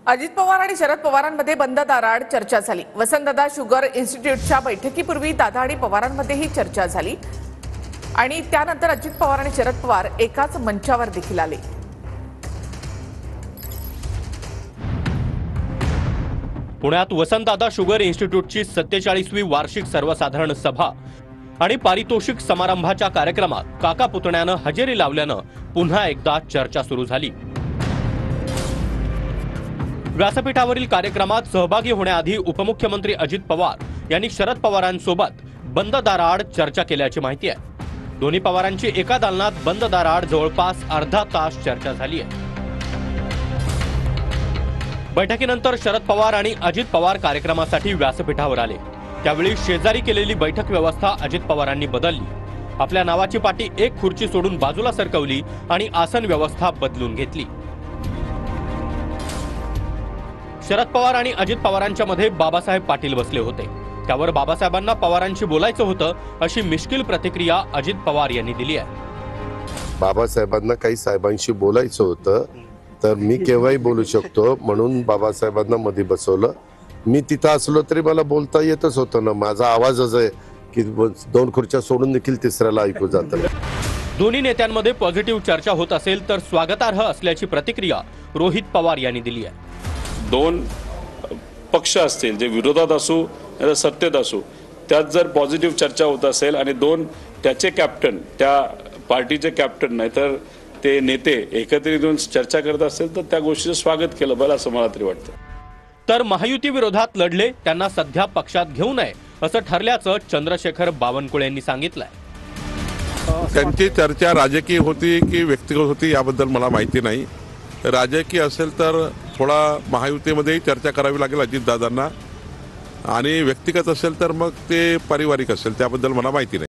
अजित पवार आणि शरद पवारांमध्ये बंद दाराआड चर्चा झाली। वसंतदादा शुगर इन्स्टिट्यूटच्या बैठकीपूर्वी दादा आणि पवारांमध्ये ही चर्चा झाली आणि त्यानंतर अजित पवार आणि शरद पवार एकाच मंचावर देखील आले। पुण्यात वसंतदादा शुगर इन्स्टिट्यूटची 47वी वार्षिक सर्वसाधारण सभा आणि पारितोषिक समारंभाच्या कार्यक्रमात काका पुतण्यानं हजेरी लावल्यानं पुन्हा एकदा चर्चा सुरू झाली। व्यासपीठावरील कार्यक्रमात सहभागी होण्याआधी उपमुख्यमंत्री अजित पवार यांनी शरद पवारांसोबत बंद दाराआड चर्चा केल्याची माहिती आहे। दोन्ही पवारांची एका दालनात बंद दाराआड जवळपास अर्धा तास चर्चा झाली आहे। बैठकीनंतर शरद पवार आणि अजित पवार कार्यक्रमासाठी व्यासपीठावर आले। त्यावेळी शेजारी केलेली बैठक व्यवस्था अजित पवारांनी बदलली। आपल्या नावाची पाटी एक खुर्ची सोडून बाजूला सरकवली आणि आसन व्यवस्था बदलून घेतली। शरद पवार आणि अजित पवारांच्या मध्ये बाबासाहेब पाटील बसले होते। त्यावर बाबासाहेबांना पवारांशी बोलायचं होतं अशी मिश्किल प्रतिक्रिया अजित पवार यांनी दिली आहे। बाबासाहेबांना काही साहेबांशी बोलायचं होतं तर मी केव्हाही बोलू शकतो म्हणून बाबासाहेबांना मध्ये बसवलं। मी तिथं असलो तरी मला बोलता येतच होतं ना। माझा आवाजच आहे की दोन खुर्च्या सोडून देखील तिसऱ्याला ऐकू जातं। दोन्ही नेत्यांमध्ये पॉझिटिव्ह चर्चा होत असेल तर स्वागतार्ह असल्याची प्रतिक्रिया रोहित पवार यांनी दिली आहे। दोन पक्ष असतील जे विरोधात असू या सत्तेत असू त्यात जर पॉझिटिव्ह चर्चा होत असेल आणि दोन त्याचे कॅप्टन त्या पार्टीचे कॅप्टन नाही तर ते नेते एकत्रित येऊन चर्चा करत असेल तर त्या गोष्टीचं स्वागत केलं बरं असं मला तरी वाटतं। तर महायुती विरोधात लढले त्यांना सध्या पक्षात घेऊ नये असं ठरल्याचं चंद्रशेखर बावनकुळे यांनी सांगितलंय। त्यांची चर्चा राजकीय होती की व्यक्तिगत होती याबद्दल मला माहिती नाही। राजकीय असेल तर थोडा महायुतीमध्येही चर्चा करावी लागेल अजितदादांना आणि व्यक्तिगत असेल तर मग ते पारिवारिक असेल त्याबद्दल मला माहिती नाही।